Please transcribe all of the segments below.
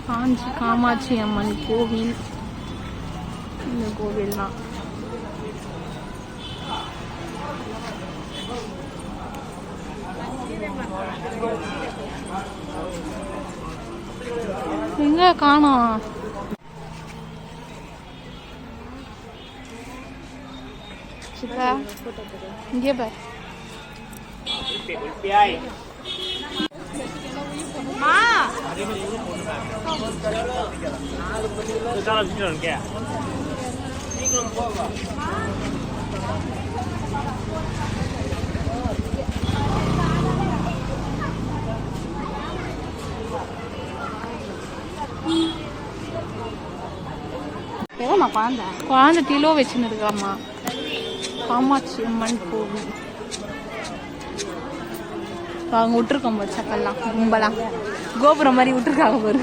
காஞ்சி காமாட்சி அம்மன் கோவில். இந்த கோவில் தான். எங்க காணோம்? இங்கே பார். குழந்தை கிலோ வச்சுன்னு இருக்காமா. காமாட்சி அம்மன் கோவில். அவங்க விட்டுருக்கோம் சக்கெல்லாம் கும்பலாம் கோபுரம் மாதிரி விட்டுருக்காங்க பாரு.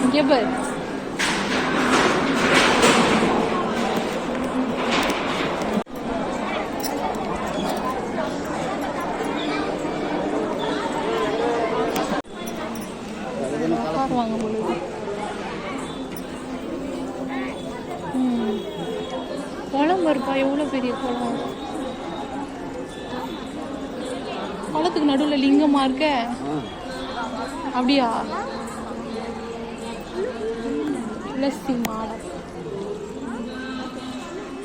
இங்கே பாரு. வாங்க பொழுது குளம் வருப்பா. எவ்வளோ பெரிய குளம். குளத்துக்கு நடுவில் லிங்கமா இருக்க. அப்படியா? துளசி மாடம்.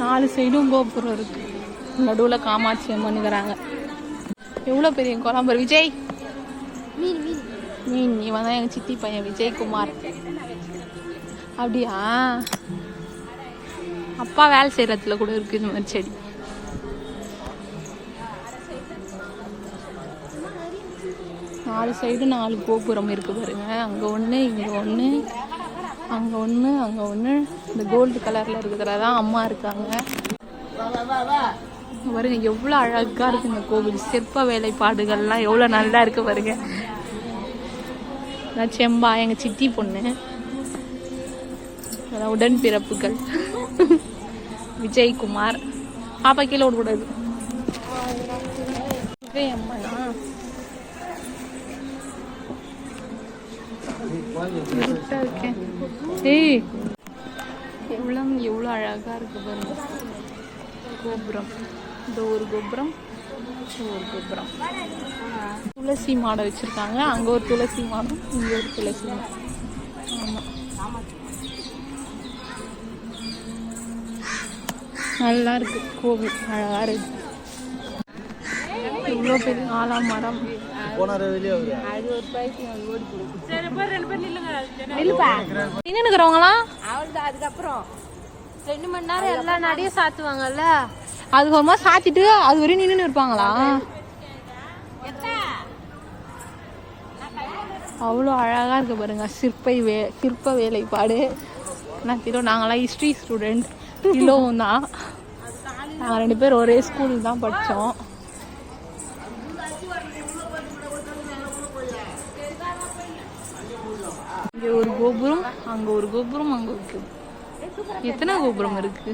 4 சைடும் கோபுரம் இருக்கு. நடுவில் காமாட்சி அம்மனுங்கிறாங்க. எவ்வளோ பெரிய குளம் பாரு. விஜய் மீன். இவன் தான் எங்கள் சித்தி பையன் விஜயகுமார். அப்படியா? அப்பா வேலை செய்யறதுல கூட இருக்கு இந்த மாதிரி செடி. நாலு சைடு 4 கோபுரம் இருக்கு பாருங்க. அங்க ஒண்ணு, இங்க ஒண்ணு, அங்க ஒண்ணு, அங்க ஒண்ணு. இந்த கோல்டு கலர்ல இருக்கிறதான் அம்மா இருக்காங்க பாருங்க. எவ்வளவு அழகா இருக்கு இந்த கோவில். சிற்ப வேலைப்பாடுகள்லாம் எவ்வளவு நல்லா இருக்கு பாருங்க. செம்பா எங்க சித்தி பொண்ணு. உடன் பிறப்புகள். விஜயகுமார். பாப்பா கீழே விடக்கூடாது. அம்மனா ஏய் எவ்வளோ அழகா இருக்கு பாருங்க கோபுரம். இந்த ஒரு கோபுரம், ஒரு கோபுரம். துளசி மாடம் வச்சிருக்காங்க. அங்க ஒரு துளசி மாடம், இங்க ஒரு துளசி மாடம். ஆமா, நல்லா இருக்கு கோவில். அழகா இருக்கு. இவ்வளோ பெரிய ஆலமரம். நின்னுக்கிறவங்களாம் அதுக்கப்புறம் 2 மணி நேரம் எல்லா நடையும் சாத்துவாங்கல்ல. அதுக்கு ஒரு மாதிரி சாத்திட்டு அது வரையும் நின்று இருப்பாங்களா? அவ்வளோ அழகா இருக்கு பாருங்க. சிற்ப வேலைப்பாடு. நாங்களாம் ஹிஸ்ட்ரி ஸ்டூடெண்ட். கிலோவும் தான். நாங்கள் 2 பேர் ஒரே ஸ்கூல் தான் படித்தோம். இங்கே ஒரு கோபுரம், அங்கே ஒரு கோபுரம், அங்கே ஒரு கோபுரம். எத்தனை கோபுரம் இருக்கு?